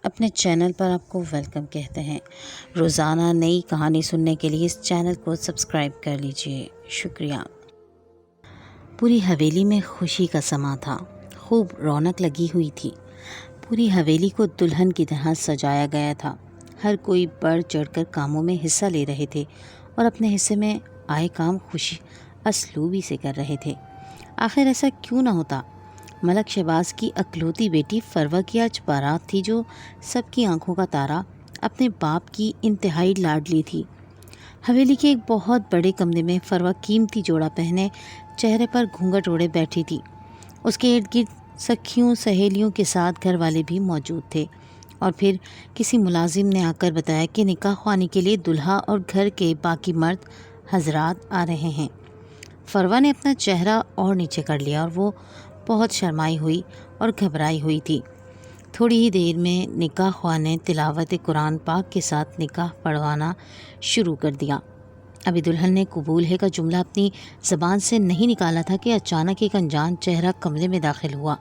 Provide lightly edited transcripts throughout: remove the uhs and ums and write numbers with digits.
اپنے چینل پر آپ کو ویلکم کہتے ہیں۔ روزانہ نئی کہانی سننے کے لیے اس چینل کو سبسکرائب کر لیجئے۔ شکریہ۔ پوری حویلی میں خوشی کا سماں تھا، خوب رونق لگی ہوئی تھی۔ پوری حویلی کو دلہن کی طرح سجایا گیا تھا۔ ہر کوئی بڑھ چڑھ کر کاموں میں حصہ لے رہے تھے اور اپنے حصے میں آئے کام خوشی اسلوبی سے کر رہے تھے۔ آخر ایسا کیوں نہ ہوتا؟ ملک شہباز کی اکلوتی بیٹی فروا کی آج بارات تھی، جو سب کی آنکھوں کا تارا، اپنے باپ کی انتہائی لاڈلی تھی۔ حویلی کے ایک بہت بڑے کمرے میں فروا قیمتی جوڑا پہنے، چہرے پر گھونگھٹ اوڑھے بیٹھی تھی۔ اس کے ارد گرد سکھیوں سہیلیوں کے ساتھ گھر والے بھی موجود تھے، اور پھر کسی ملازم نے آ کر بتایا کہ نکاح خوانی کے لیے دلہا اور گھر کے باقی مرد حضرات آ رہے ہیں۔ فروا نے اپنا چہرہ اور نیچے کر لیا اور وہ بہت شرمائی ہوئی اور گھبرائی ہوئی تھی۔ تھوڑی ہی دیر میں نکاح خواہ نے تلاوت قرآن پاک کے ساتھ نکاح پڑھوانا شروع کر دیا۔ ابھی دلہن نے قبول ہے کا جملہ اپنی زبان سے نہیں نکالا تھا کہ اچانک ایک انجان چہرہ کمرے میں داخل ہوا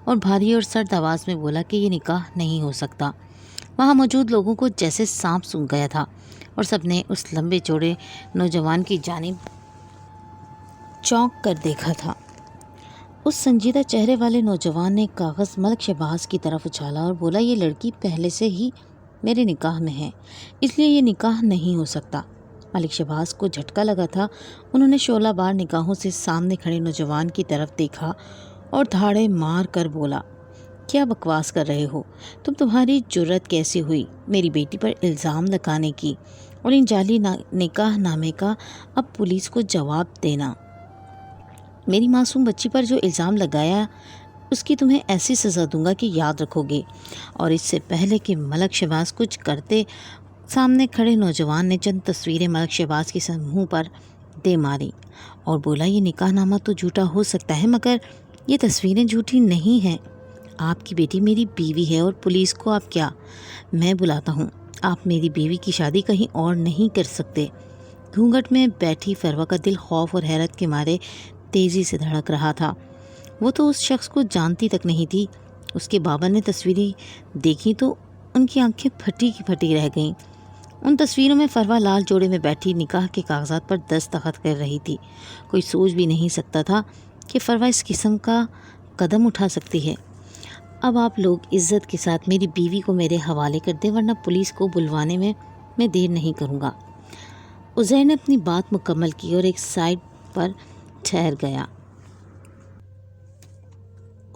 اور بھاری اور سرد آواز میں بولا کہ یہ نکاح نہیں ہو سکتا۔ وہاں موجود لوگوں کو جیسے سانپ سونگھ گیا تھا اور سب نے اس لمبے چوڑے نوجوان کی جانب چونک کر دیکھا تھا۔ اس سنجیدہ چہرے والے نوجوان نے کاغذ ملک شہباز کی طرف اچھالا اور بولا، یہ لڑکی پہلے سے ہی میرے نکاح میں ہے، اس لیے یہ نکاح نہیں ہو سکتا۔ ملک شہباز کو جھٹکا لگا تھا۔ انہوں نے شعلہ بار نگاہوں سے سامنے کھڑے نوجوان کی طرف دیکھا اور دھاڑے مار کر بولا، کیا بکواس کر رہے ہو؟ تمہاری جرأت کیسی ہوئی میری بیٹی پر الزام لگانے کی اور ان جعلی نکاح نامے کا اب پولیس کو جواب دینا؟ میری معصوم بچی پر جو الزام لگایا اس کی تمہیں ایسی سزا دوں گا کہ یاد رکھو گے۔ اور اس سے پہلے کہ ملک شہباز کچھ کرتے، سامنے کھڑے نوجوان نے چند تصویریں ملک شہباز کے منہ پر دے ماری اور بولا، یہ نکاح نامہ تو جھوٹا ہو سکتا ہے مگر یہ تصویریں جھوٹی نہیں ہیں۔ آپ کی بیٹی میری بیوی ہے اور پولیس کو آپ کیا؟ میں بلاتا ہوں۔ آپ میری بیوی کی شادی کہیں اور نہیں کر سکتے۔ گھونگھٹ میں بیٹھی فروا کا دل خوف اور حیرت کے مارے تیزی سے دھڑک رہا تھا۔ وہ تو اس شخص کو جانتی تک نہیں تھی۔ اس کے بابا نے تصویریں دیکھی تو ان کی آنکھیں پھٹی کی پھٹی رہ گئیں۔ ان تصویروں میں فروا لال جوڑے میں بیٹھی نکاح کے کاغذات پر دستخط کر رہی تھی۔ کوئی سوچ بھی نہیں سکتا تھا کہ فروا اس قسم کا قدم اٹھا سکتی ہے۔ اب آپ لوگ عزت کے ساتھ میری بیوی کو میرے حوالے کر دیں، ورنہ پولیس کو بلوانے میں دیر نہیں کروں گا۔ عزیر نے اپنی بات مکمل کی اور ایک سائڈ پر ٹھہر گیا۔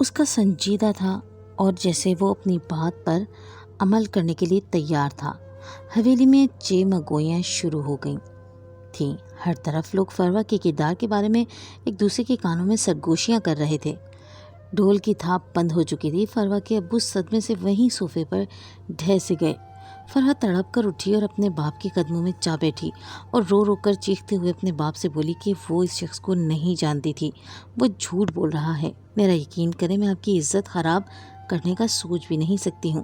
اس کا سنجیدہ تھا اور جیسے وہ اپنی بات پر عمل کرنے کے لیے تیار تھا۔ حویلی میں چیمگوئیاں شروع ہو گئی تھیں۔ ہر طرف لوگ فروا کے کردار کے بارے میں ایک دوسرے کے کانوں میں سرگوشیاں کر رہے تھے۔ ڈھول کی تھاپ بند ہو چکی تھی۔ فروا کے ابو صدمے سے وہیں صوفے پر ڈھہ سے گئے۔ فروا تڑپ کر اٹھی اور اپنے باپ کے قدموں میں جا بیٹھی اور رو رو کر چیختے ہوئے اپنے باپ سے بولی کہ وہ اس شخص کو نہیں جانتی تھی، وہ جھوٹ بول رہا ہے۔ میرا یقین کریں، میں آپ کی عزت خراب کرنے کا سوچ بھی نہیں سکتی ہوں۔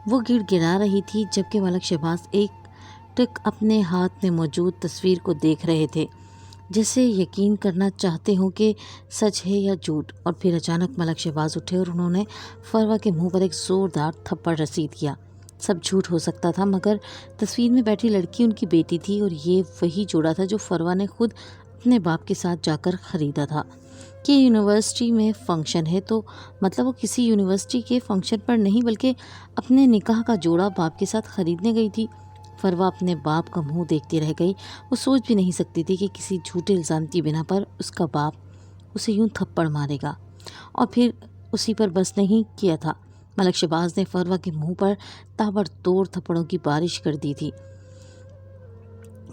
وہ گڑ گڑا رہی تھی جبکہ ملک شہباز ایک ٹک اپنے ہاتھ میں موجود تصویر کو دیکھ رہے تھے، جیسے یقین کرنا چاہتے ہوں کہ سچ ہے یا جھوٹ۔ اور پھر اچانک ملک شہباز اٹھے اور انہوں نے فروا کے منہ پر ایک زوردار تھپڑ رسید کیا۔ سب جھوٹ ہو سکتا تھا مگر تصویر میں بیٹھی لڑکی ان کی بیٹی تھی، اور یہ وہی جوڑا تھا جو فروا نے خود اپنے باپ کے ساتھ جا کر خریدا تھا کہ یونیورسٹی میں فنکشن ہے، تو مطلب وہ کسی یونیورسٹی کے فنکشن پر نہیں بلکہ اپنے نکاح کا جوڑا باپ کے ساتھ خریدنے گئی تھی۔ فروا اپنے باپ کا منہ دیکھتی رہ گئی۔ وہ سوچ بھی نہیں سکتی تھی کہ کسی جھوٹے الزام کی بنا پر اس کا باپ اسے یوں تھپڑ مارے گا۔ اور پھر اسی پر بس نہیں کیا تھا، ملک شہباز نے فروا کے منہ پر تابڑ توڑ تھپڑوں کی بارش کر دی تھی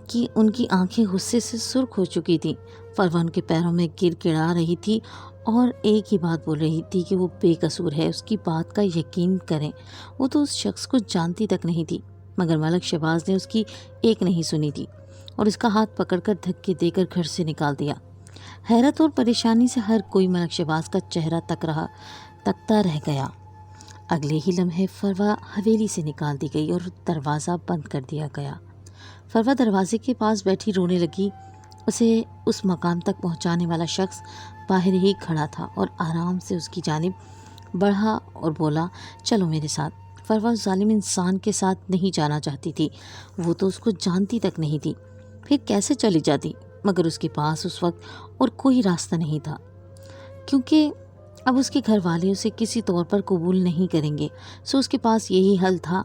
کہ ان کی آنکھیں غصے سے سرخ ہو چکی تھیں۔ فروا ان کے پیروں میں گر گڑا رہی تھی اور ایک ہی بات بول رہی تھی کہ وہ بے قصور ہے، اس کی بات کا یقین کریں۔ وہ تو اس شخص کو جانتی تک نہیں تھی مگر ملک شہباز نے اس کی ایک نہیں سنی تھی اور اس کا ہاتھ پکڑ کر دھکے دے کر گھر سے نکال دیا۔ حیرت اور پریشانی سے ہر کوئی ملک شہباز کا چہرہ تکتا رہ گیا۔ اگلے ہی لمحے فروا حویلی سے نکال دی گئی اور دروازہ بند کر دیا گیا۔ فروا دروازے کے پاس بیٹھی رونے لگی۔ اسے اس مقام تک پہنچانے والا شخص باہر ہی کھڑا تھا اور آرام سے اس کی جانب بڑھا اور بولا، چلو میرے ساتھ۔ فروا اس ظالم انسان کے ساتھ نہیں جانا چاہتی تھی، وہ تو اس کو جانتی تک نہیں تھی، پھر کیسے چلی جاتی؟ مگر اس کے پاس اس وقت اور کوئی راستہ نہیں تھا، کیونکہ اب اس کے گھر والے اسے کسی طور پر قبول نہیں کریں گے، سو اس کے پاس یہی حل تھا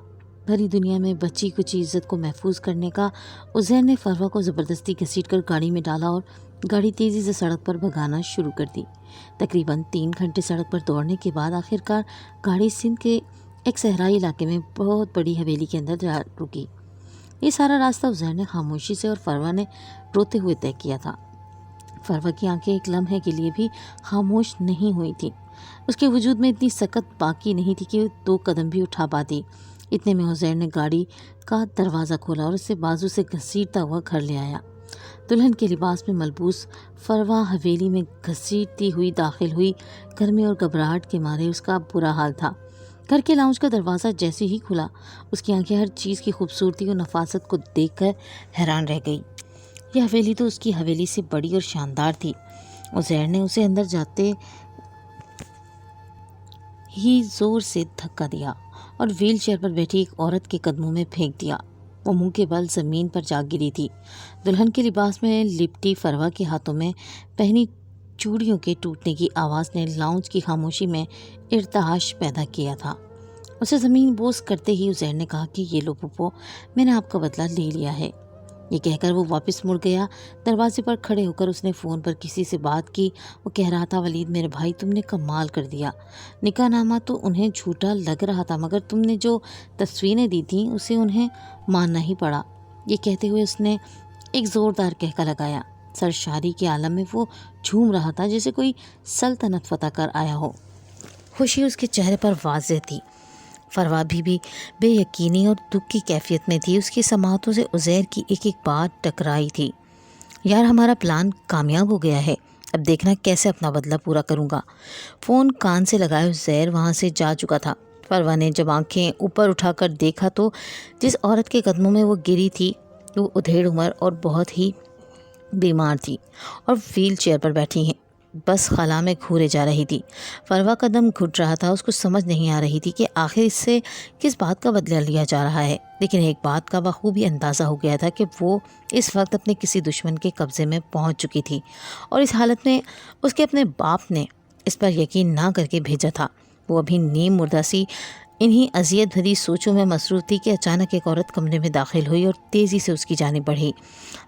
بھری دنیا میں بچی کچی عزت کو محفوظ کرنے کا۔ عزیر نے فروا کو زبردستی گھسیٹ کر گاڑی میں ڈالا اور گاڑی تیزی سے سڑک پر بھگانا شروع کر دی۔ تقریباً 3 گھنٹے سڑک پر دوڑنے کے بعد آخرکار گاڑی سندھ کے ایک صحرائی علاقے میں بہت بڑی حویلی کے اندر جا رکی۔ یہ سارا راستہ عزیر نے خاموشی سے اور فروا نے روتے ہوئے طے کیا تھا۔ فروا کی آنکھیں ایک لمحے کے لیے بھی خاموش نہیں ہوئی تھیں، اس کے وجود میں اتنی سکت باقی نہیں تھی کہ 2 قدم بھی اٹھا پاتی۔ اتنے میں عزیر نے گاڑی کا دروازہ کھولا اور اسے بازو سے گھسیٹتا ہوا گھر لے آیا۔ دلہن کے لباس میں ملبوس فروا حویلی میں گھسیٹتی ہوئی داخل ہوئی۔ گرمی اور گھبراہٹ کے مارے اس کا برا حال تھا۔ گھر کے لاؤنج کا دروازہ جیسے ہی کھلا، اس کی آنکھیں ہر چیز کی خوبصورتی اور نفاست کو دیکھ کر حیران رہ گئی۔ یہ حویلی تو اس کی حویلی سے بڑی اور شاندار تھی۔ عزیر نے اسے اندر جاتے ہی زور سے دھکا دیا اور ویل چیئر پر بیٹھی ایک عورت کے قدموں میں پھینک دیا۔ وہ منہ کے بل زمین پر جا گری تھی۔ دلہن کے لباس میں لپٹی فروا کے ہاتھوں میں پہنی چوڑیوں کے ٹوٹنے کی آواز نے لاؤنج کی خاموشی میں ارتعاش پیدا کیا تھا۔ اسے زمین بوس کرتے ہی عزیر نے کہا کہ یہ لو پھپھو، میں نے آپ کا بدلہ لے لیا ہے۔ یہ کہہ کر وہ واپس مڑ گیا۔ دروازے پر کھڑے ہو کر اس نے فون پر کسی سے بات کی۔ وہ کہہ رہا تھا، ولید میرے بھائی، تم نے کمال کر دیا۔ نکاح نامہ تو انہیں جھوٹا لگ رہا تھا، مگر تم نے جو تصویریں دی تھیں اسے انہیں ماننا ہی پڑا۔ یہ کہتے ہوئے اس نے ایک زوردار کہکا لگایا۔ سرشاری کے عالم میں وہ جھوم رہا تھا جیسے کوئی سلطنت فتح کر آیا ہو۔ خوشی اس کے چہرے پر واضح تھی۔ فروا بھی بے یقینی اور دکھ کی کیفیت میں تھی۔ اس کی سماعتوں سے عزیر کی ایک ایک بات ٹکرائی تھی۔ یار، ہمارا پلان کامیاب ہو گیا ہے، اب دیکھنا کیسے اپنا بدلہ پورا کروں گا۔ فون کان سے لگائے عزیر وہاں سے جا چکا تھا۔ فروا نے جب آنکھیں اوپر اٹھا کر دیکھا تو جس عورت کے قدموں میں وہ گری تھی وہ ادھیڑ عمر اور بہت ہی بیمار تھی اور ویل چیئر پر بیٹھی ہیں، بس خلا میں گھورے جا رہی تھی۔ فروا کا دم گھٹ رہا تھا۔ اس کو سمجھ نہیں آ رہی تھی کہ آخر اس سے کس بات کا بدلہ لیا جا رہا ہے، لیکن ایک بات کا بخوبی اندازہ ہو گیا تھا کہ وہ اس وقت اپنے کسی دشمن کے قبضے میں پہنچ چکی تھی، اور اس حالت میں اس کے اپنے باپ نے اس پر یقین نہ کر کے بھیجا تھا۔ وہ ابھی نیم مردہ سی انہی اذیت بھری سوچوں میں مصروف تھی کہ اچانک ایک عورت کمرے میں داخل ہوئی اور تیزی سے اس کی جانب بڑھی،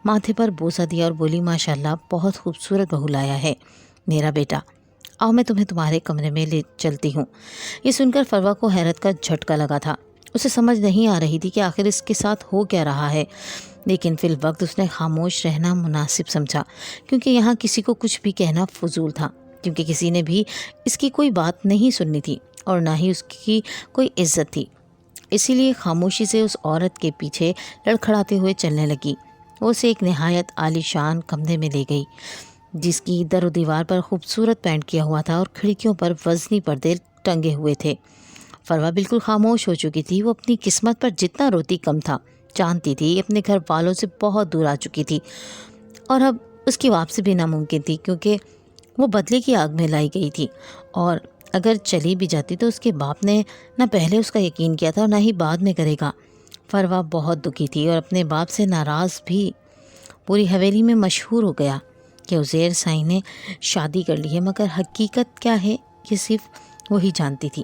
ماتھے پر بوسہ دیا اور بولی، ماشاءاللہ، بہت خوبصورت بہو لایا ہے میرا بیٹا، آؤ میں تمہیں تمہارے کمرے میں لے چلتی ہوں۔ یہ سن کر فروا کو حیرت کا جھٹکا لگا تھا۔ اسے سمجھ نہیں آ رہی تھی کہ آخر اس کے ساتھ ہو کیا رہا ہے، لیکن فی الوقت اس نے خاموش رہنا مناسب سمجھا، کیونکہ یہاں کسی کو کچھ بھی کہنا فضول تھا، کیونکہ کسی نے بھی اس کی کوئی بات نہیں سننی تھی اور نہ ہی اس کی کوئی عزت تھی۔ اسی لیے خاموشی سے اس عورت کے پیچھے لڑکھڑاتے ہوئے چلنے لگی۔ وہ اسے ایک نہایت عالی شان کمرے میں لے گئی، جس کی در و دیوار پر خوبصورت پینٹ کیا ہوا تھا اور کھڑکیوں پر وزنی پردے ٹنگے ہوئے تھے۔ فروا بالکل خاموش ہو چکی تھی۔ وہ اپنی قسمت پر جتنا روتی کم تھا، جانتی تھی اپنے گھر والوں سے بہت دور آ چکی تھی اور اب اس کی واپسی بھی ناممکن تھی، کیونکہ وہ بدلے کی آگ میں لائی گئی تھی، اور اگر چلی بھی جاتی تو اس کے باپ نے نہ پہلے اس کا یقین کیا تھا اور نہ ہی بعد میں کرے گا۔ فروا بہت دکھی تھی اور اپنے باپ سے ناراض بھی۔ پوری حویلی میں مشہور ہو گیا کہ عزیر سائی نے شادی کر لی ہے، مگر حقیقت کیا ہے یہ صرف وہی جانتی تھی۔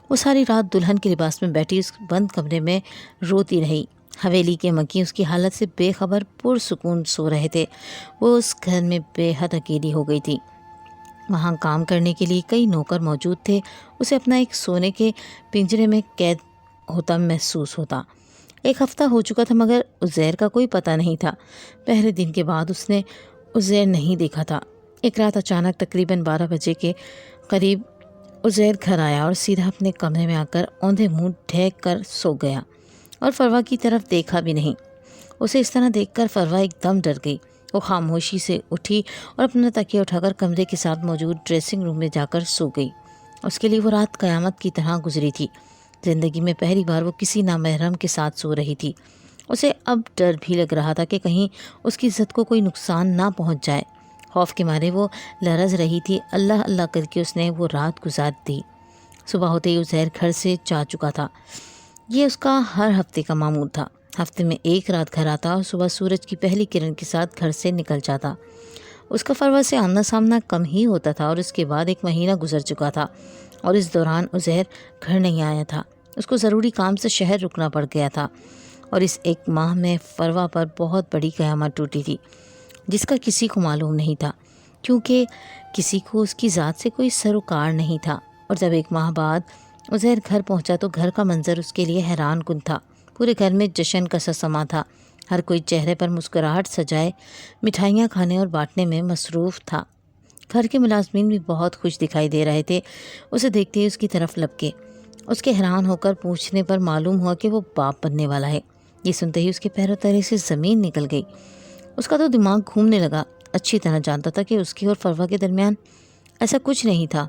وہ ساری رات دلہن کے لباس میں بیٹھی اس بند کمرے میں روتی رہی۔ حویلی کے مکی اس کی حالت سے بے خبر پرسکون سو رہے تھے۔ وہ اس گھر میں بے حد اکیلی ہو گئی تھی۔ وہاں کام کرنے کے لیے کئی نوکر موجود تھے۔ اسے اپنا ایک سونے کے پنجرے میں قید ہوتا محسوس ہوتا۔ 1 ہفتہ ہو چکا تھا مگر عزیر کا کوئی پتہ نہیں تھا۔ پہلے دن کے بعد اس نے عزیر نہیں دیکھا تھا۔ ایک رات اچانک تقریباً 12 بجے کے قریب عزیر گھر آیا اور سیدھا اپنے کمرے میں آ کر اوندھے منہ ڈھیک کر سو گیا اور فروا کی طرف دیکھا بھی نہیں۔ اسے اس طرح دیکھ کر فروا ایک دم ڈر گئی۔ وہ خاموشی سے اٹھی اور اپنا تکیہ اٹھا کر کمرے کے ساتھ موجود ڈریسنگ روم میں جا کر سو گئی۔ اس کے لیے وہ رات قیامت کی طرح گزری تھی۔ زندگی میں پہلی بار وہ کسی نامحرم کے ساتھ سو رہی تھی۔ اسے اب ڈر بھی لگ رہا تھا کہ کہیں اس کی عزت کو کوئی نقصان نہ پہنچ جائے۔ خوف کے مارے وہ لرز رہی تھی۔ اللہ اللہ کر کے اس نے وہ رات گزار دی۔ صبح ہوتے ہی عزیر گھر سے جا چکا تھا۔ یہ اس کا ہر ہفتے کا معمول تھا۔ ہفتے میں ایک رات گھر آتا اور صبح سورج کی پہلی کرن کے ساتھ گھر سے نکل جاتا۔ اس کا فروا سے آمنا سامنا کم ہی ہوتا تھا اور اس کے بعد ایک مہینہ گزر چکا تھا اور اس دوران عزیر گھر نہیں آیا تھا۔ اس کو ضروری کام سے شہر رکنا پڑ گیا تھا اور اس ایک ماہ میں فروا پر بہت بڑی قیامت ٹوٹی تھی، جس کا کسی کو معلوم نہیں تھا، کیونکہ کسی کو اس کی ذات سے کوئی سروکار نہیں تھا۔ اور جب ایک ماہ بعد عزیر گھر پہنچا تو گھر کا منظر اس کے لیے حیران کن تھا۔ پورے گھر میں جشن کا سا سما تھا۔ ہر کوئی چہرے پر مسکراہٹ سجائے مٹھائیاں کھانے اور بانٹنے میں مصروف تھا۔ گھر کے ملازمین بھی بہت خوش دکھائی دے رہے تھے۔ اسے دیکھتے ہی اس کی طرف لپکے۔ اس کے حیران ہو کر پوچھنے پر معلوم ہوا کہ وہ باپ بننے والا ہے۔ یہ سنتے ہی اس کے پیروں تلے سے زمین نکل گئی۔ اس کا تو دماغ گھومنے لگا۔ اچھی طرح جانتا تھا کہ اس کے اور فروا کے درمیان ایسا کچھ نہیں تھا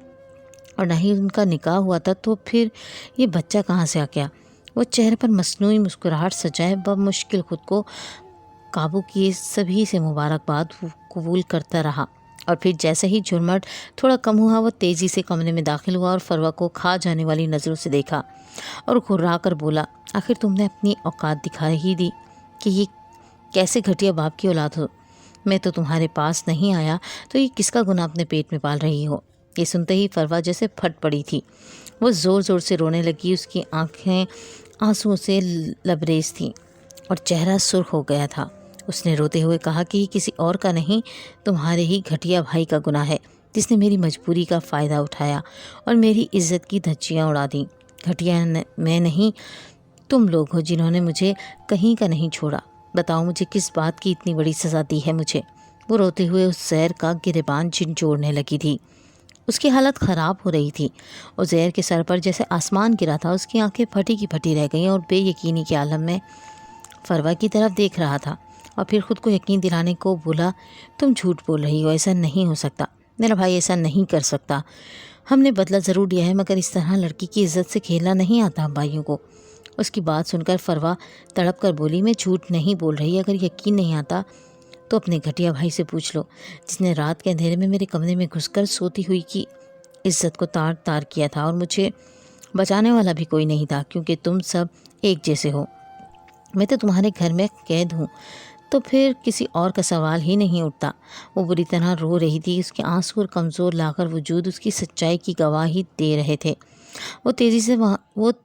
اور نہ ہی ان کا نکاح ہوا تھا، تو پھر یہ بچہ کہاں سے آ گیا؟ وہ چہرے پر مصنوعی مسکراہٹ سجائے بمشکل خود کو قابو کیے سبھی سے مبارکباد قبول کرتا رہا، اور پھر جیسے ہی جھرمٹ تھوڑا کم ہوا وہ تیزی سے کمرے میں داخل ہوا اور فروا کو کھا جانے والی نظروں سے دیکھا اور گھرا کر بولا، آخر تم نے اپنی اوقات دکھا ہی دی کہ یہ کیسے گھٹیا باپ کی اولاد ہو۔ میں تو تمہارے پاس نہیں آیا تو یہ کس کا گناہ اپنے پیٹ میں پال رہی ہو؟ یہ سنتے ہی فروا جیسے پھٹ پڑی تھی۔ وہ زور زور سے رونے لگی۔ اس کی آنکھیں آنسوؤں سے لبریز تھیں اور چہرہ سرخ ہو گیا تھا۔ اس نے روتے ہوئے کہا کہ یہ کسی اور کا نہیں، تمہارے ہی گھٹیا بھائی کا گناہ ہے، جس نے میری مجبوری کا فائدہ اٹھایا اور میری عزت کی دھجیاں اڑا دیں۔ گھٹیا میں نہیں، تم لوگ ہو جنہوں نے مجھے کہیں کا نہیں چھوڑا۔ بتاؤ مجھے کس بات کی اتنی بڑی سزا دی ہے مجھے؟ وہ روتے ہوئے عزیر کا گریبان جھنجھوڑنے لگی تھی۔ اس کی حالت خراب ہو رہی تھی۔ عزیر کے سر پر جیسے آسمان گرا تھا۔ اس کی آنکھیں پھٹی کی پھٹی رہ گئیں اور بے یقینی کے عالم میں فروا کی طرف دیکھ رہا تھا، اور پھر خود کو یقین دلانے کو بولا، تم جھوٹ بول رہی ہو، ایسا نہیں ہو سکتا، میرا بھائی ایسا نہیں کر سکتا۔ ہم نے بدلہ ضرور لیا ہے، مگر اس طرح لڑکی کی عزت سے کھیلنا نہیں آتا ہم بھائیوں کو۔ اس کی بات سن کر فروا تڑپ کر بولی، میں جھوٹ نہیں بول رہی، اگر یقین نہیں آتا تو اپنے گھٹیا بھائی سے پوچھ لو، جس نے رات کے اندھیرے میں میرے کمرے میں گھس کر سوتی ہوئی کی عزت کو تار تار کیا تھا، اور مجھے بچانے والا بھی کوئی نہیں تھا، کیونکہ تم سب ایک جیسے ہو۔ میں تو تمہارے گھر میں قید ہوں، تو پھر کسی اور کا سوال ہی نہیں اٹھتا۔ وہ بری طرح رو رہی تھی۔ اس کے آنسو اور کمزور لاغر وجود اس کی سچائی کی گواہی دے رہے تھے۔ وہ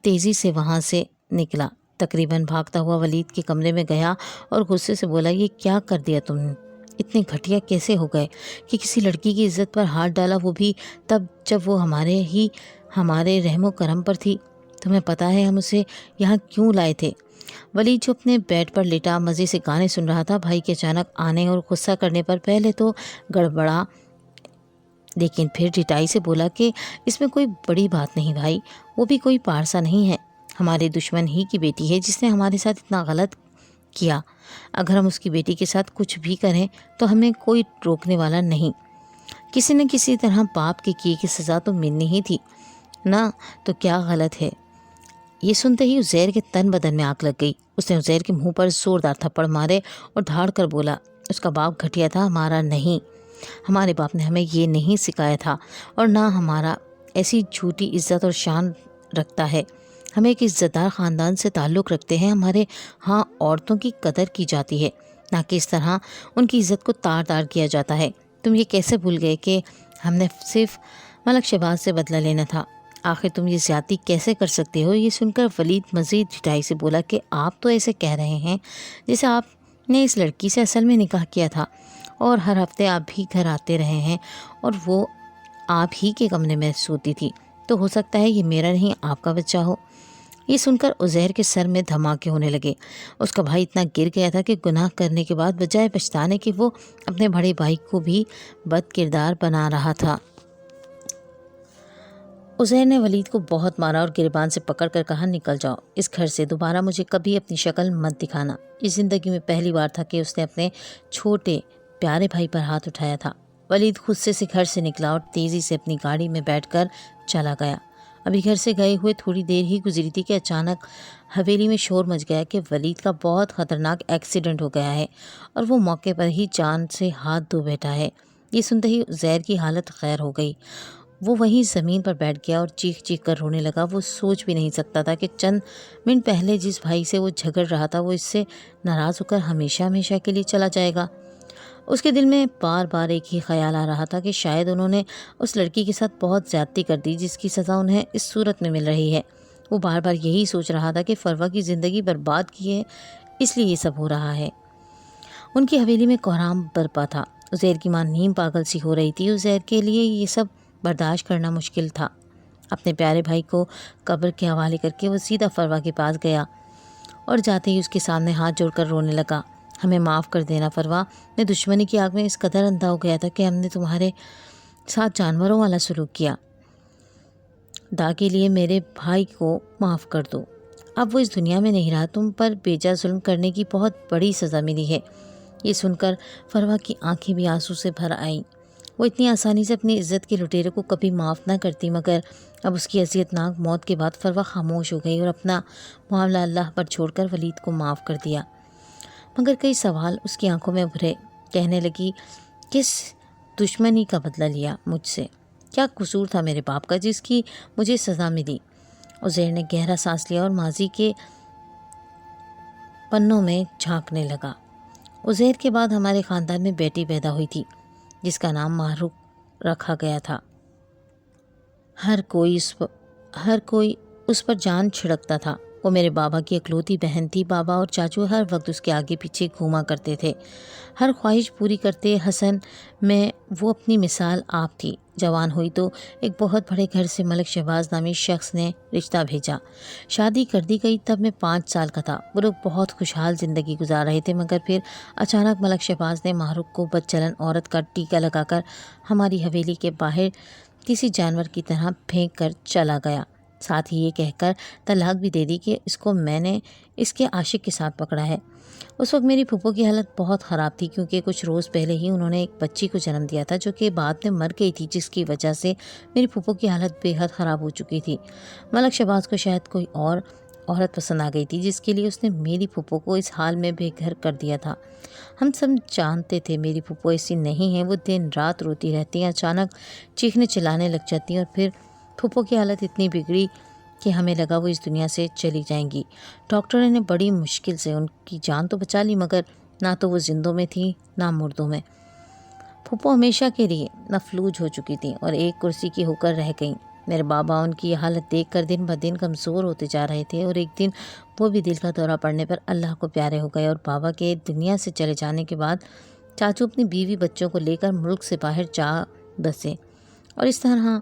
تیزی سے وہاں سے نکلا، تقریباً بھاگتا ہوا ولید کے کمرے میں گیا اور غصے سے بولا، یہ کیا کر دیا تم نے؟ اتنے گھٹیا کیسے ہو گئے کہ کسی لڑکی کی عزت پر ہاتھ ڈالا، وہ بھی تب جب وہ ہمارے رحم و کرم پر تھی؟ تمہیں پتہ ہے ہم اسے یہاں کیوں لائے تھے؟ ولید جو اپنے بیڈ پر لیٹا مزے سے گانے سن رہا تھا، بھائی کے اچانک آنے اور غصہ کرنے پر پہلے تو گڑبڑا، لیکن پھر ڈٹائی سے بولا کہ اس میں کوئی بڑی بات نہیں بھائی، وہ بھی کوئی پارسا نہیں ہے، ہمارے دشمن ہی کی بیٹی ہے جس نے ہمارے ساتھ اتنا غلط کیا۔ اگر ہم اس کی بیٹی کے ساتھ کچھ بھی کریں تو ہمیں کوئی روکنے والا نہیں۔ کسی نہ کسی طرح باپ کے کیے کی سزا تو ملنی ہی تھی نا، تو کیا غلط ہے؟ یہ سنتے ہی عزیر کے تن بدن میں آگ لگ گئی۔ اس نے عزیر کے منہ پر زوردار تھپڑ مارے اور دھاڑ کر بولا، اس کا باپ گھٹیا تھا، ہمارا نہیں۔ ہمارے باپ نے ہمیں یہ نہیں سکھایا تھا، اور نہ ہمارا ایسی جھوٹی عزت اور شان رکھتا ہے۔ ہم ایک عزت دار خاندان سے تعلق رکھتے ہیں، ہمارے ہاں عورتوں کی قدر کی جاتی ہے، نہ کہ اس طرح ان کی عزت کو تار تار کیا جاتا ہے۔ تم یہ کیسے بھول گئے کہ ہم نے صرف ملک شہباز سے بدلہ لینا تھا؟ آخر تم یہ زیادتی کیسے کر سکتے ہو؟ یہ سن کر ولید مزید ڈٹائی سے بولا کہ آپ تو ایسے کہہ رہے ہیں جیسے آپ نے اس لڑکی سے اصل میں نکاح کیا تھا، اور ہر ہفتے آپ بھی گھر آتے رہے ہیں، اور وہ آپ ہی کے کمرے میں سوتی تھی، تو ہو سکتا ہے یہ میرا نہیں آپ کا بچہ ہو۔ یہ سن کر عزیر کے سر میں دھماکے ہونے لگے۔ اس کا بھائی اتنا گر گیا تھا کہ گناہ کرنے کے بعد بجائے پچھتانے کہ وہ اپنے بڑے بھائی کو بھی بد کردار بنا رہا تھا۔ عزیر نے ولید کو بہت مارا اور گریبان سے پکڑ کر کہا، نکل جاؤ اس گھر سے، دوبارہ مجھے کبھی اپنی شکل مت دکھانا۔ یہ زندگی میں پہلی بار تھا کہ اس نے اپنے چھوٹے پیارے بھائی پر ہاتھ اٹھایا تھا۔ ولید غصے سے گھر سے نکلا اور تیزی سے اپنی گاڑی میں بیٹھ کر چلا گیا۔ ابھی گھر سے گئے ہوئے تھوڑی دیر ہی گزری تھی کہ اچانک حویلی میں شور مچ گیا کہ ولید کا بہت خطرناک ایکسیڈنٹ ہو گیا ہے اور وہ موقع پر ہی جان سے ہاتھ دھو بیٹھا ہے۔ یہ سنتے ہی عزیر کی حالت خیر ہو گئی۔ وہ وہیں زمین پر بیٹھ گیا اور چیخ چیخ کر رونے لگا۔ وہ سوچ بھی نہیں سکتا تھا کہ چند منٹ پہلے جس بھائی سے وہ جھگڑ رہا تھا وہ اس سے ناراض ہو کر ہمیشہ ہمیشہ کے لیے چلا جائے گا۔ اس کے دل میں بار بار ایک ہی خیال آ رہا تھا کہ شاید انہوں نے اس لڑکی کے ساتھ بہت زیادتی کر دی جس کی سزا انہیں اس صورت میں مل رہی ہے۔ وہ بار بار یہی سوچ رہا تھا کہ فروا کی زندگی برباد کی ہے، اس لیے یہ سب ہو رہا ہے۔ ان کی حویلی میں کوہرام برپا تھا۔ عزیر کی ماں نیم پاگل سی ہو رہی تھی۔ عزیر کے لیے یہ سب برداشت کرنا مشکل تھا۔ اپنے پیارے بھائی کو قبر کے حوالے کر کے وہ سیدھا فروا کے پاس گیا اور جاتے ہی اس کے سامنے ہاتھ جوڑ کر رونے لگا۔ ہمیں معاف کر دینا فروا، میں دشمنی کی آگ میں اس قدر اندھا ہو گیا تھا کہ ہم نے تمہارے ساتھ جانوروں والا سلوک کیا۔ دا کے لیے میرے بھائی کو معاف کر دو۔ اب وہ اس دنیا میں نہیں رہا، تم پر بیجا ظلم کرنے کی بہت بڑی سزا ملی ہے۔ یہ سن کر فروا کی آنکھیں بھی آنسو سے بھر آئیں۔ وہ اتنی آسانی سے اپنی عزت کے لٹیرے کو کبھی معاف نہ کرتی، مگر اب اس کی اذیت ناک موت کے بعد فروا خاموش ہو گئی اور اپنا معاملہ اللہ پر چھوڑ کر ولید کو معاف کر دیا۔ مگر کئی سوال اس کی آنکھوں میں ابھرے۔ کہنے لگی، کس دشمنی کا بدلہ لیا مجھ سے؟ کیا قصور تھا میرے باپ کا جس کی مجھے سزا ملی؟ عزیر نے گہرا سانس لیا اور ماضی کے پنوں میں جھانکنے لگا۔ عزیر کے بعد ہمارے خاندان میں بیٹی پیدا ہوئی تھی جس کا نام ماہروق رکھا گیا تھا۔ ہر کوئی اس پر جان چھڑکتا تھا۔ وہ میرے بابا کی اکلوتی بہن تھی۔ بابا اور چاچو ہر وقت اس کے آگے پیچھے گھوما کرتے تھے، ہر خواہش پوری کرتے۔ حسن میں وہ اپنی مثال آپ تھی۔ جوان ہوئی تو ایک بہت بڑے گھر سے ملک شہباز نامی شخص نے رشتہ بھیجا۔ شادی کر دی گئی تب میں 5 سال کا تھا۔ وہ لوگ بہت خوشحال زندگی گزار رہے تھے، مگر پھر اچانک ملک شہباز نے ماہروق کو بدچلن عورت کا ٹیکہ لگا کر ہماری حویلی کے باہر کسی جانور کی طرح پھینک کر چلا گیا۔ ساتھ ہی یہ کہہ کر طلاق بھی دے دی کہ اس کو میں نے اس کے عاشق کے ساتھ پکڑا ہے۔ اس وقت میری پھپھو کی حالت بہت خراب تھی کیونکہ کچھ روز پہلے ہی انہوں نے ایک بچی کو جنم دیا تھا جو کہ بعد میں مر گئی تھی، جس کی وجہ سے میری پھپھو کی حالت بے حد خراب ہو چکی تھی۔ ملک شہباز کو شاید کوئی اور عورت پسند آ گئی تھی جس کے لیے اس نے میری پھپھو کو اس حال میں بے گھر کر دیا تھا۔ ہم سب جانتے تھے میری پھپھو ایسی نہیں ہیں، وہ دن رات روتی رہتی ہیں، اچانک چیخنے چلانے لگ جاتی ہیں اور پھر پھپھو کی حالت اتنی بگڑی کہ ہمیں لگا وہ اس دنیا سے چلی جائیں گی۔ ڈاکٹروں نے بڑی مشکل سے ان کی جان تو بچا لی، مگر نہ تو وہ زندوں میں تھی نہ مردوں میں۔ پھپھو ہمیشہ کے لیے مفلوج ہو چکی تھیں اور ایک کرسی کی ہو کر رہ گئیں۔ میرے بابا ان کی حالت دیکھ کر دن بدن کمزور ہوتے جا رہے تھے اور ایک دن وہ بھی دل کا دورہ پڑنے پر اللہ کو پیارے ہو گئے اور بابا کے دنیا سے چلے جانے کے بعد چاچو اپنی بیوی بچوں کو لے کر ملک سے باہر جا بسے اور اس طرح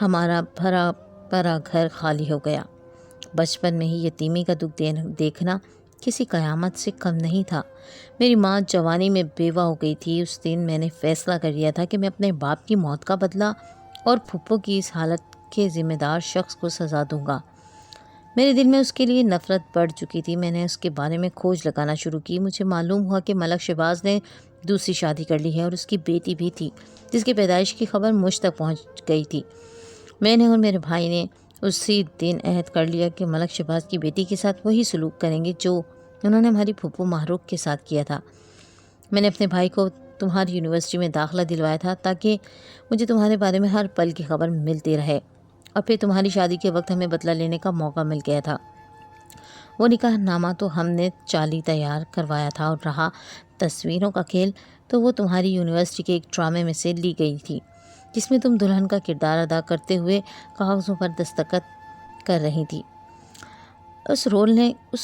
ہمارا بھرا پرا گھر خالی ہو گیا۔ بچپن میں ہی یتیمی کا دکھ دیکھنا کسی قیامت سے کم نہیں تھا۔ میری ماں جوانی میں بیوہ ہو گئی تھی۔ اس دن میں نے فیصلہ کر لیا تھا کہ میں اپنے باپ کی موت کا بدلہ اور پھپھو کی اس حالت کے ذمہ دار شخص کو سزا دوں گا۔ میرے دل میں اس کے لیے نفرت بڑھ چکی تھی۔ میں نے اس کے بارے میں کھوج لگانا شروع کی۔ مجھے معلوم ہوا کہ ملک شہباز نے دوسری شادی کر لی ہے اور اس کی بیٹی بھی تھی جس کی پیدائش کی خبر مجھ تک پہنچ گئی تھی۔ میں نے اور میرے بھائی نے اسی دن عہد کر لیا کہ ملک شہباز کی بیٹی کے ساتھ وہی سلوک کریں گے جو انہوں نے ہماری پھپھو ماہروق کے ساتھ کیا تھا۔ میں نے اپنے بھائی کو تمہاری یونیورسٹی میں داخلہ دلوایا تھا تاکہ مجھے تمہارے بارے میں ہر پل کی خبر ملتی رہے، اور پھر تمہاری شادی کے وقت ہمیں بدلہ لینے کا موقع مل گیا تھا۔ وہ نکاح نامہ تو ہم نے چالی تیار کروایا تھا، اور رہا تصویروں کا کھیل تو وہ تمہاری یونیورسٹی کے ایک ڈرامے میں سے لی گئی تھی جس میں تم دلہن کا کردار ادا کرتے ہوئے کاغذوں پر دستخط کر رہی تھی۔ اس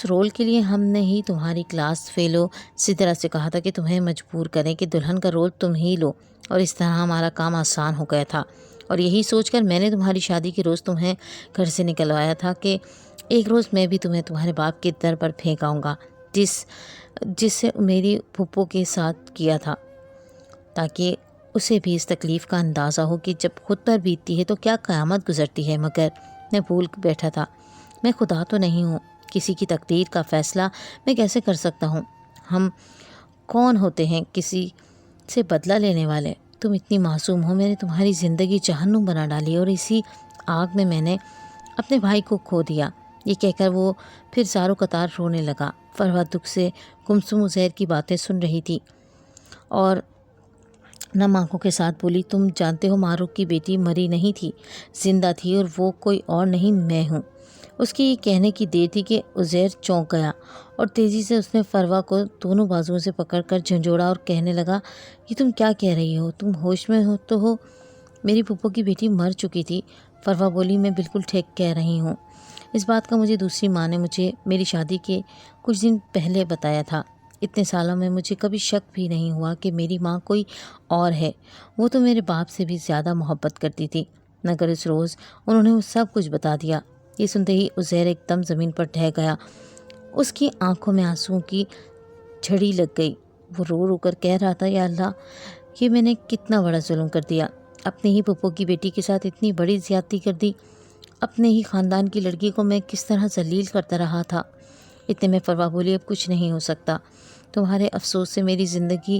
رول کے لیے ہم نے ہی تمہاری کلاس فیلو سدرا سے کہا تھا کہ تمہیں مجبور کریں کہ دلہن کا رول تم ہی لو، اور اس طرح ہمارا کام آسان ہو گیا تھا۔ اور یہی سوچ کر میں نے تمہاری شادی کے روز تمہیں گھر سے نکلوایا تھا کہ ایک روز میں بھی تمہیں تمہارے باپ کے در پر پھینک آؤں گا جس سے میری پھپھو کے ساتھ کیا تھا، تاکہ اسے بھی اس تکلیف کا اندازہ ہو کہ جب خود پر بیتتی ہے تو کیا قیامت گزرتی ہے۔ مگر میں بھول بیٹھا تھا، میں خدا تو نہیں ہوں، کسی کی تقدیر کا فیصلہ میں کیسے کر سکتا ہوں؟ ہم کون ہوتے ہیں کسی سے بدلہ لینے والے؟ تم اتنی معصوم ہو، میں نے تمہاری زندگی جہنم بنا ڈالی اور اسی آگ میں نے اپنے بھائی کو کھو دیا۔ یہ کہہ کر وہ پھر زاروں قطار رونے لگا۔ فروا دکھ سے گمسم عزیر کی باتیں سن رہی تھی اور نم آنکھوں کے ساتھ بولی، تم جانتے ہو معروف کی بیٹی مری نہیں تھی، زندہ تھی، اور وہ کوئی اور نہیں میں ہوں۔ اس کی یہ کہنے کی دیر تھی کہ عزیر چونک گیا اور تیزی سے اس نے فروا کو دونوں بازوؤں سے پکڑ کر جھنجھوڑا اور کہنے لگا، یہ تم کیا کہہ رہی ہو؟ تم ہوش میں ہو تو ہو؟ میری پھپھو کی بیٹی مر چکی تھی۔ فروا بولی، میں بالکل ٹھیک کہہ رہی ہوں۔ اس بات کا مجھے دوسری ماں نے مجھے میری شادی کے کچھ دن پہلے بتایا تھا۔ اتنے سالوں میں مجھے کبھی شک بھی نہیں ہوا کہ میری ماں کوئی اور ہے۔ وہ تو میرے باپ سے بھی زیادہ محبت کرتی تھی، مگر اس روز انہوں نے وہ سب کچھ بتا دیا۔ یہ سنتے ہی عزیر ایک دم زمین پر ڈھہ گیا۔ اس کی آنکھوں میں آنسوؤں کی جھڑی لگ گئی۔ وہ رو رو کر کہہ رہا تھا، یا اللہ، یہ میں نے کتنا بڑا ظلم کر دیا۔ اپنے ہی پھپھو کی بیٹی کے ساتھ اتنی بڑی زیادتی کر دی۔ اپنے ہی خاندان کی لڑکی کو میں کس طرح ذلیل کرتا رہا تھا۔ اتنے میں فروا بولی، اب کچھ نہیں ہو سکتا۔ تمہارے افسوس سے میری زندگی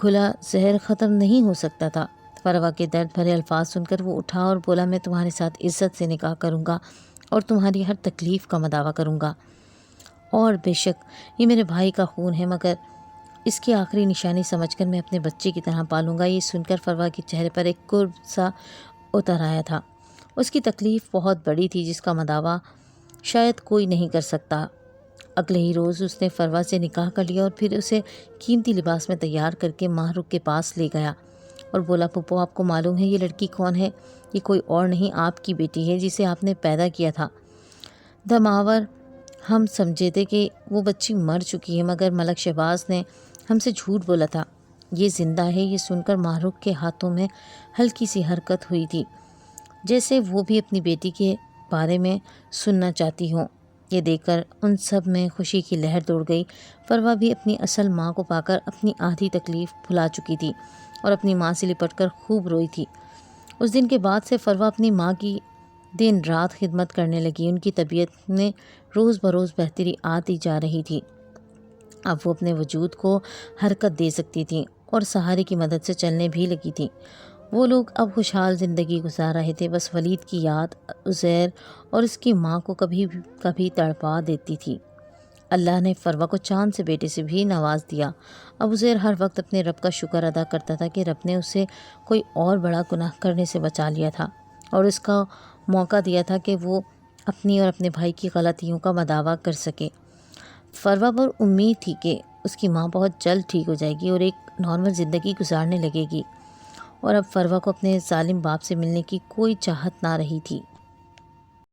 گھلا زہر ختم نہیں ہو سکتا تھا۔ فروا کے درد بھرے الفاظ سن کر وہ اٹھا اور بولا، میں تمہارے ساتھ عزت سے نکاح کروں گا اور تمہاری ہر تکلیف کا مداوع کروں گا، اور بے شک یہ میرے بھائی کا خون ہے، مگر اس کی آخری نشانی سمجھ کر میں اپنے بچے کی طرح پالوں گا۔ یہ سن کر فروا کے چہرے پر ایک کرب سا اتر آیا تھا۔ اس کی تکلیف بہت بڑی تھی جس کا مداوع شاید کوئی نہیں کر سکتا۔ اگلے ہی روز اس نے فروا سے نکاح کر لیا اور پھر اسے قیمتی لباس میں تیار کر کے ماہ رخ کے پاس لے گیا اور بولا، پھپھو، آپ کو معلوم ہے یہ لڑکی کون ہے؟ یہ کوئی اور نہیں، آپ کی بیٹی ہے جسے آپ نے پیدا کیا تھا۔ دماور ہم سمجھے تھے کہ وہ بچی مر چکی ہے، مگر ملک شہباز نے ہم سے جھوٹ بولا تھا، یہ زندہ ہے۔ یہ سن کر ماہ رخ کے ہاتھوں میں ہلکی سی حرکت ہوئی تھی، جیسے وہ بھی اپنی بیٹی کے بارے میں سننا چاہتی ہوں۔ یہ دیکھ کر ان سب میں خوشی کی لہر دوڑ گئی۔ فروا بھی اپنی اصل ماں کو پا کر اپنی آدھی تکلیف بھلا چکی تھی اور اپنی ماں سے لپٹ کر خوب روئی تھی۔ اس دن کے بعد سے فروا اپنی ماں کی دن رات خدمت کرنے لگی۔ ان کی طبیعت میں روز بروز بہتری آتی جا رہی تھی۔ اب وہ اپنے وجود کو حرکت دے سکتی تھیں اور سہارے کی مدد سے چلنے بھی لگی تھیں۔ وہ لوگ اب خوشحال زندگی گزار رہے تھے، بس ولید کی یاد عزیر اور اس کی ماں کو کبھی کبھی تڑپا دیتی تھی۔ اللہ نے فروا کو چاند سے بیٹے سے بھی نواز دیا۔ اب عزیر ہر وقت اپنے رب کا شکر ادا کرتا تھا کہ رب نے اسے کوئی اور بڑا گناہ کرنے سے بچا لیا تھا اور اس کا موقع دیا تھا کہ وہ اپنی اور اپنے بھائی کی غلطیوں کا مداوع کر سکے۔ فروا پر امید تھی کہ اس کی ماں بہت جلد ٹھیک ہو جائے گی اور ایک نارمل زندگی گزارنے لگے گی، اور اب فروا کو اپنے ظالم باپ سے ملنے کی کوئی چاہت نہ رہی تھی۔